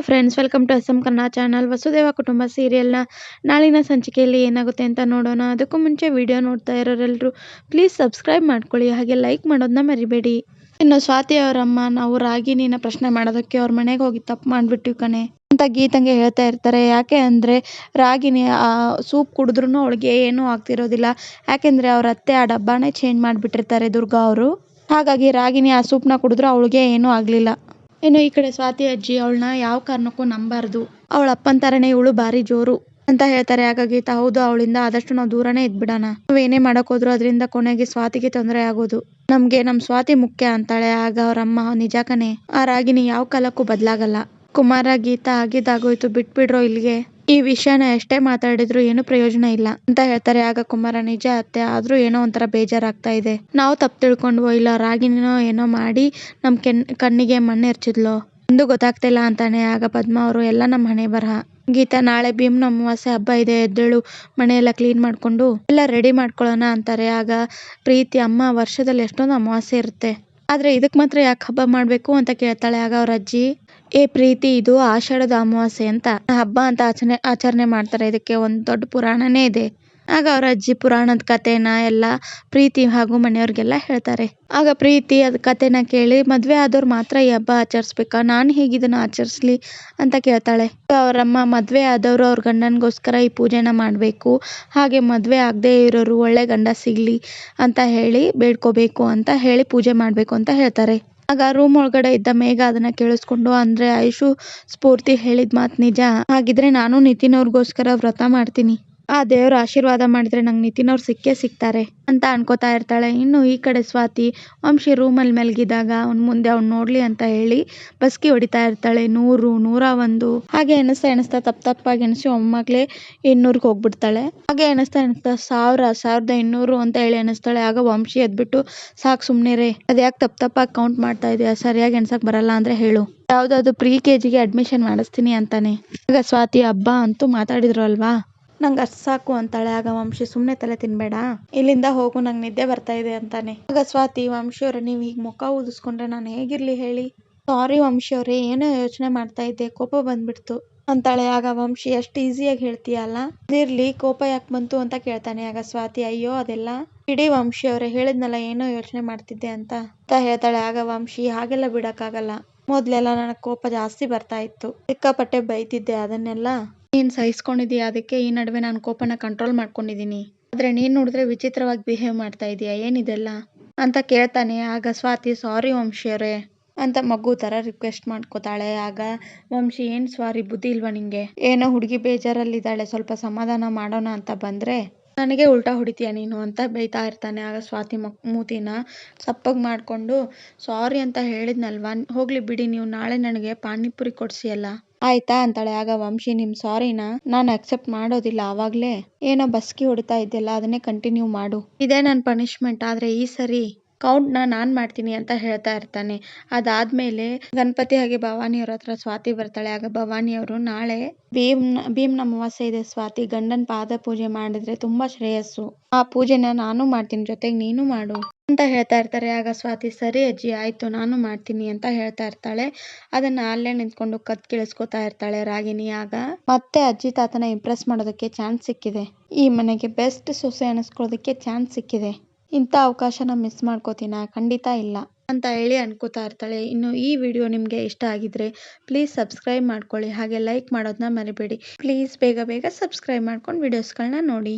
Friends, welcome to SM Kannada channel. Vasudeva Kutumba ಸೀರಿಯಲ್ನ ನಾಳಿನ ಸಂಚಿಕೆಯಲ್ಲಿ ಏನಾಗುತ್ತೆ ಅಂತ ನೋಡೋಣ. ಅದಕ್ಕೂ ಮುಂಚೆ ವಿಡಿಯೋ ನೋಡ್ತಾ ಇರೋರೆಲ್ಲರೂ ಪ್ಲೀಸ್ ಸಬ್ಸ್ಕ್ರೈಬ್ ಮಾಡ್ಕೊಳ್ಳಿ, ಹಾಗೆ ಲೈಕ್ ಮಾಡೋದನ್ನ ಮರಿಬೇಡಿ. ಇನ್ನು ಸ್ವಾತಿ ಅವರಮ್ಮ, ನಾವು ರಾಗಿಣಿನ ಪ್ರಶ್ನೆ ಮಾಡೋದಕ್ಕೆ ಅವ್ರ ಮನೆಗೆ ಹೋಗಿ ತಪ್ಪು ಮಾಡಿಬಿಟ್ಟಿವಿ ಕಣೆ ಅಂತ ಗೀತಂಗೆ ಹೇಳ್ತಾ ಇರ್ತಾರೆ. ಯಾಕೆ ಅಂದರೆ ರಾಗಿಣಿ ಸೂಪ್ ಕುಡಿದ್ರೂ ಅವಳಿಗೆ ಏನೂ ಆಗ್ತಿರೋದಿಲ್ಲ. ಯಾಕೆಂದರೆ ಅವ್ರ ಅತ್ತೆ ಆ ಡಬ್ಬಾನೇ ಚೇಂಜ್ ಮಾಡಿಬಿಟ್ಟಿರ್ತಾರೆ, ದುರ್ಗಾ ಅವರು. ಹಾಗಾಗಿ ರಾಗಿಣಿ ಆ ಸೂಪ್ನ ಕುಡಿದ್ರೂ ಅವಳಿಗೆ ಏನೂ ಆಗಲಿಲ್ಲ. ಇನ್ನು ಈ ಕಡೆ ಸ್ವಾತಿ ಅಜ್ಜಿ ಅವಳನ್ನ ಯಾವ ಕಾರಣಕ್ಕೂ ನಂಬಾರ್ದು, ಅವಳ ಅಪ್ಪನ ಥರನೇ ಇವಳು ಭಾರಿ ಜೋರು ಅಂತ ಹೇಳ್ತಾರೆ. ಹಾಗಾಗಿ ಹೌದು, ಅವಳಿಂದ ಆದಷ್ಟು ನಾವು ದೂರನೇ ಇದ್ಬಿಡೋಣ. ನಾವೇನೇ ಮಾಡಕ್ ಹೋದ್ರು ಅದರಿಂದ ಕೊನೆಗೆ ಸ್ವಾತಿಗೆ ತೊಂದರೆ ಆಗೋದು. ನಮ್ಗೆ ನಮ್ ಸ್ವಾತಿ ಮುಖ್ಯ ಅಂತಾಳೆ. ಆಗ ಅವ್ರಮ್ಮ, ನಿಜ ಕಣೆ, ಆ ರಾಗಿಣಿ ಯಾವ ಕಾಲಕ್ಕೂ ಬದಲಾಗಲ್ಲ. ಕುಮಾರ, ಗೀತಾ ಆಗಿದ್ದಾಗೋಯ್ತು, ಬಿಟ್ಬಿಡ್ರೋ ಇಲ್ಲಿಗೆ. ಈ ವಿಷಯನ ಎಷ್ಟೇ ಮಾತಾಡಿದ್ರು ಏನು ಪ್ರಯೋಜನ ಇಲ್ಲ ಅಂತ ಹೇಳ್ತಾರೆ. ಆಗ ಕುಮಾರ, ನಿಜ ಅತ್ತೆ, ಆದ್ರೂ ಏನೋ ಒಂಥರ ಬೇಜಾರಾಗ್ತಾ ಇದೆ. ನಾವು ತಪ್ಪು ತಿಳ್ಕೊಂಡ್ವೋ ಇಲ್ಲ ರಾಗಿಣಿನೋ ಏನೋ ಮಾಡಿ ನಮ್ ಕಣ್ಣಿಗೆ ಮಣ್ಣು ಎರಚಿದ್ಲೋ ಒಂದು ಗೊತ್ತಾಗ್ತಿಲ್ಲ ಅಂತಾನೆ. ಆಗ ಪದ್ಮ ಅವರು, ಎಲ್ಲ ನಮ್ಮ ಹಣೆ ಬರಹ. ಗೀತಾ, ನಾಳೆ ಭೀಮ್ನ ಅಮಾವಾಸ್ಯೆ ಹಬ್ಬ ಇದೆ, ಎದ್ದೇಳು, ಮನೆಯೆಲ್ಲ ಕ್ಲೀನ್ ಮಾಡ್ಕೊಂಡು ಎಲ್ಲ ರೆಡಿ ಮಾಡ್ಕೊಳ್ಳೋಣ ಅಂತಾರೆ. ಆಗ ಪ್ರೀತಿ, ಅಮ್ಮ, ವರ್ಷದಲ್ಲಿ ಎಷ್ಟೊಂದು ಅಮಾವಾಸ್ಯೆ ಇರುತ್ತೆ, ಆದ್ರೆ ಇದಕ್ ಮಾತ್ರ ಯಾಕೆ ಹಬ್ಬ ಮಾಡ್ಬೇಕು ಅಂತ ಕೇಳ್ತಾಳೆ. ಆಗ ಅವ್ರ ಅಜ್ಜಿ, ಏ ಪ್ರೀತಿ, ಇದು ಆಷಾಢದ ಅಮಾವಾಸ್ಯೆ ಅಂತ ಹಬ್ಬ ಅಂತ ಆಚರಣೆ ಮಾಡ್ತಾರೆ, ಇದಕ್ಕೆ ಒಂದು ದೊಡ್ಡ ಪುರಾಣನೇ ಇದೆ. ಆಗ ಅವ್ರ ಅಜ್ಜಿ ಪುರಾಣದ ಕಥೆನ ಎಲ್ಲ ಪ್ರೀತಿ ಹಾಗೂ ಮನೆಯವ್ರಿಗೆಲ್ಲ ಹೇಳ್ತಾರೆ. ಆಗ ಪ್ರೀತಿ ಅದ್ ಕಥೆನ ಕೇಳಿ, ಮದ್ವೆ ಆದವ್ರು ಮಾತ್ರ ಈ ಹಬ್ಬ ಆಚರಿಸ್ಬೇಕಾ, ನಾನು ಹೇಗೆ ಇದನ್ನ ಆಚರಿಸ್ಲಿ ಅಂತ ಕೇಳ್ತಾಳೆ. ಅವರಮ್ಮ, ಮದ್ವೆ ಆದವರು ಅವ್ರ ಗಂಡನ್ಗೋಸ್ಕರ ಈ ಪೂಜೆನ ಮಾಡ್ಬೇಕು, ಹಾಗೆ ಮದ್ವೆ ಆಗದೆ ಇರೋರು ಒಳ್ಳೆ ಗಂಡ ಸಿಗ್ಲಿ ಅಂತ ಹೇಳಿ ಬೇಡ್ಕೋಬೇಕು ಅಂತ ಹೇಳಿ ಪೂಜೆ ಮಾಡ್ಬೇಕು ಅಂತ ಹೇಳ್ತಾರೆ. ಆಗ ರೂಮ್ ಒಳಗಡೆ ಇದ್ದ ಮೇಘ ಅದನ್ನ ಕೇಳಿಸ್ಕೊಂಡು, ಅಂದ್ರೆ ಐಶು ಸ್ಫೂರ್ತಿ ಹೇಳಿದ ಮಾತು ನಿಜ, ಹಾಗಿದ್ರೆ ನಾನು ನಿತಿನ್ ಅವ್ರಿಗೋಸ್ಕರ ವ್ರತ ಮಾಡ್ತೀನಿ, ಆ ದೇವ್ರ ಆಶೀರ್ವಾದ ಮಾಡಿದ್ರೆ ನಂಗೆ ನಿತಿನ್ ಅವ್ರು ಸಿಕ್ಕೇ ಸಿಗ್ತಾರೆ ಅಂತ ಅನ್ಕೋತಾ ಇರ್ತಾಳೆ. ಇನ್ನು ಈ ಕಡೆ ಸ್ವಾತಿ, ವಂಶಿ ರೂಮಲ್ಲಿ ಮಲಗಿದಾಗ ಅವ್ನ ಮುಂದೆ ಅವ್ನು ನೋಡ್ಲಿ ಅಂತ ಹೇಳಿ ಬಸ್ಕಿ ಹೊಡಿತಾ ಇರ್ತಾಳೆ. 100, 101 ಹಾಗೆ ಎಣಿಸ್ತಾ ತಪ್ಪಾಗಿ ಎಣಿಸಿ ಒಮ್ಮಾಗ್ಲೇ 200ಗೆ ಹೋಗ್ಬಿಡ್ತಾಳೆ. ಹಾಗೆ ಎಣಿಸ್ತಾ 1000, 1200 ಅಂತ ಹೇಳಿ ಎಣಿಸ್ತಾಳೆ. ಆಗ ವಂಶಿ ಎದ್ಬಿಟ್ಟು, ಸಾಕು ಸುಮ್ನಿರೇ, ಅದ್ಯಾಕೆ ತಪ್ಪಾಗಿ ಕೌಂಟ್ ಮಾಡ್ತಾ ಇದೆಯಾ, ಸರಿಯಾಗಿ ಎಣ್ಸಕ್ ಬರಲ್ಲ ಅಂದ್ರೆ ಹೇಳು, ಯಾವ್ದಾದ್ರು ಪ್ರಿ-KGಗೆ ಅಡ್ಮಿಷನ್ ಮಾಡಿಸ್ತೀನಿ ಅಂತಾನೆ. ಆಗ ಸ್ವಾತಿ, ಹಬ್ಬ ಅಂತೂ ಮಾತಾಡಿದ್ರು ಅಲ್ವಾ, ನಂಗೆ ಅಷ್ಟು ಸಾಕು ಅಂತಾಳೆ. ಆಗ ವಂಶಿ, ಸುಮ್ಮನೆ ತಲೆ ತಿನ್ಬೇಡ, ಇಲ್ಲಿಂದ ಹೋಗು, ನಂಗೆ ನಿದ್ದೆ ಬರ್ತಾ ಇದೆ ಅಂತಾನೆ. ಆಗ ಸ್ವಾತಿ, ವಂಶಿಯವ್ರೆ, ನೀವು ಹೀಗೆ ಮುಖ ಊದಿಸ್ಕೊಂಡ್ರೆ ನಾನು ಹೇಗಿರ್ಲಿ ಹೇಳಿ. ಸಾರಿ ವಂಶಿಯವ್ರೆ, ಏನೋ ಯೋಚನೆ ಮಾಡ್ತಾ ಇದ್ದೆ, ಕೋಪ ಬಂದ್ಬಿಡ್ತು ಅಂತಾಳೆ. ಆಗ ವಂಶಿ, ಅಷ್ಟು ಈಸಿಯಾಗಿ ಹೇಳ್ತೀಯಲ್ಲ, ಇರ್ಲಿ, ಕೋಪ ಯಾಕೆ ಬಂತು ಅಂತ ಕೇಳ್ತಾನೆ. ಆಗ ಸ್ವಾತಿ, ಅಯ್ಯೋ ಅದೆಲ್ಲ ಬಿಡಿ ವಂಶಿಯವ್ರೆ, ಹೇಳಿದ್ನಲ್ಲ ಏನೋ ಯೋಚನೆ ಮಾಡ್ತಿದ್ದೆ ಅಂತ ಹೇಳ್ತಾಳೆ. ಆಗ ವಂಶಿ, ಹಾಗೆಲ್ಲ ಬಿಡಕ್ಕಾಗಲ್ಲ, ಮೊದ್ಲೆಲ್ಲ ನನಗೆ ಕೋಪ ಜಾಸ್ತಿ ಬರ್ತಾ ಇತ್ತು, ಸಿಕ್ಕಾಪಟ್ಟೆ ಬೈತಿದ್ದೆ, ಅದನ್ನೆಲ್ಲ ನೀನ್ ಸಹಿಸ್ಕೊಂಡಿದೀಯ, ಅದಕ್ಕೆ ಈ ನಡುವೆ ನಾನು ಕೋಪನ ಕಂಟ್ರೋಲ್ ಮಾಡ್ಕೊಂಡಿದೀನಿ. ಆದ್ರೆ ನೀನ್ ನೋಡಿದ್ರೆ ವಿಚಿತ್ರವಾಗಿ ಬಿಹೇವ್ ಮಾಡ್ತಾ ಇದೀಯ, ಏನಿದೆಲ್ಲ ಅಂತ ಕೇಳ್ತಾನೆ. ಆಗ ಸ್ವಾತಿ, ಸಾರಿ ವಂಶಿಯವ್ರೆ ಅಂತ ಮಗು ತರ ರಿಕ್ವೆಸ್ಟ್ ಮಾಡ್ಕೋತಾಳೆ. ಆಗ ವಂಶಿ, ಏನ್ ಸಾರಿ, ಬುದ್ಧಿ ಇಲ್ವಾ ನಿಂಗೆ, ಏನೋ ಹುಡುಗಿ ಬೇಜಾರಲ್ಲಿದ್ದಾಳೆ, ಸ್ವಲ್ಪ ಸಮಾಧಾನ ಮಾಡೋಣ ಅಂತ ಬಂದ್ರೆ ನನಗೆ ಉಲ್ಟಾ ಹೊಡಿತೀಯ ನೀನು ಅಂತ ಬೈತಾ ಇರ್ತಾನೆ. ಆಗ ಸ್ವಾತಿ ಮೂತಿನ ಸಪ್ಪಗ್ ಮಾಡ್ಕೊಂಡು, ಸಾರಿ ಅಂತ ಹೇಳಿದ್ನಲ್ವಾ, ಹೋಗ್ಲಿ ಬಿಡಿ, ನೀವು ನಾಳೆ ನನಗೆ ಪಾನಿಪುರಿ ಕೊಡ್ಸಿ ಅಲ್ಲ, ಆಯ್ತಾ ಅಂತಾಳೆ. ಆಗ ವಂಶಿ, ನಿಮ್ ಸಾರಿನ ನಾನು ಅಕ್ಸೆಪ್ಟ್ ಮಾಡೋದಿಲ್ಲ, ಆವಾಗ್ಲೇ ಏನೋ ಬಸ್ಕಿ ಹೊಡಿತಾ ಇದ್ದೆಲ್ಲ ಅದನ್ನೇ ಕಂಟಿನ್ಯೂ ಮಾಡು, ಇದೇ ನನ್ನ ಪನಿಷ್ಮೆಂಟ್, ಆದ್ರೆ ಈ ಸರಿ ಕೌಂಟ್ನ ನಾನ್ ಮಾಡ್ತೀನಿ ಅಂತ ಹೇಳ್ತಾ ಇರ್ತಾನೆ. ಅದಾದ್ಮೇಲೆ ಗಣಪತಿ ಹಾಗೆ ಭವಾನಿಯವ್ರ ಹತ್ರ ಸ್ವಾತಿ ಬರ್ತಾಳೆ. ಆಗ ಭವಾನಿಯವರು, ನಾಳೆ ಭೀಮ್ನ ಅಮಾವಾಸ್ಯೆ ಇದೆ ಸ್ವಾತಿ, ಗಂಡನ್ ಪಾದ ಪೂಜೆ ಮಾಡಿದ್ರೆ ತುಂಬಾ ಶ್ರೇಯಸ್ಸು, ಆ ಪೂಜೆನ ನಾನು ಮಾಡ್ತೀನಿ, ಜೊತೆಗೆ ನೀನು ಮಾಡು ಅಂತ ಹೇಳ್ತಾ ಇರ್ತಾರೆ. ಆಗ ಸ್ವಾತಿ, ಸರಿ ಅಜ್ಜಿ, ಆಯ್ತು, ನಾನು ಮಾಡ್ತೀನಿ ಅಂತ ಹೇಳ್ತಾ ಇರ್ತಾಳೆ. ಅದನ್ನ ಅಲ್ಲೇ ನಿಂತ್ಕೊಂಡು ಕತ್ ಕೇಳಿಸ್ಕೊತಾ ಇರ್ತಾಳೆ ರಾಗಿಣಿ. ಆಗ ಮತ್ತೆ ಅಜ್ಜಿ ತಾತನ ಇಂಪ್ರೆಸ್ ಮಾಡೋದಕ್ಕೆ ಚಾನ್ಸ್ ಸಿಕ್ಕಿದೆ, ಈ ಮನೆಗೆ ಬೆಸ್ಟ್ ಸೊಸೆ ಅನಿಸ್ಕೊಳ್ಳೋದಕ್ಕೆ ಚಾನ್ಸ್ ಸಿಕ್ಕಿದೆ, ಇಂಥ ಅವಕಾಶನ ಮಿಸ್ ಮಾಡ್ಕೋತೀನಾ, ಖಂಡಿತ ಇಲ್ಲ ಅಂತ ಹೇಳಿ ಅನ್ಕೋತಾ ಇರ್ತಾಳೆ. ಇನ್ನು ಈ ವಿಡಿಯೋ ನಿಮಗೆ ಇಷ್ಟ ಆಗಿದ್ರೆ ಪ್ಲೀಸ್ ಸಬ್ಸ್ಕ್ರೈಬ್ ಮಾಡ್ಕೊಳ್ಳಿ, ಹಾಗೆ ಲೈಕ್ ಮಾಡೋದನ್ನ ಮರಿಬೇಡಿ. ಪ್ಲೀಸ್ ಬೇಗ ಸಬ್ಸ್ಕ್ರೈಬ್ ಮಾಡ್ಕೊಂಡು ವಿಡಿಯೋಸ್ಗಳನ್ನ ನೋಡಿ.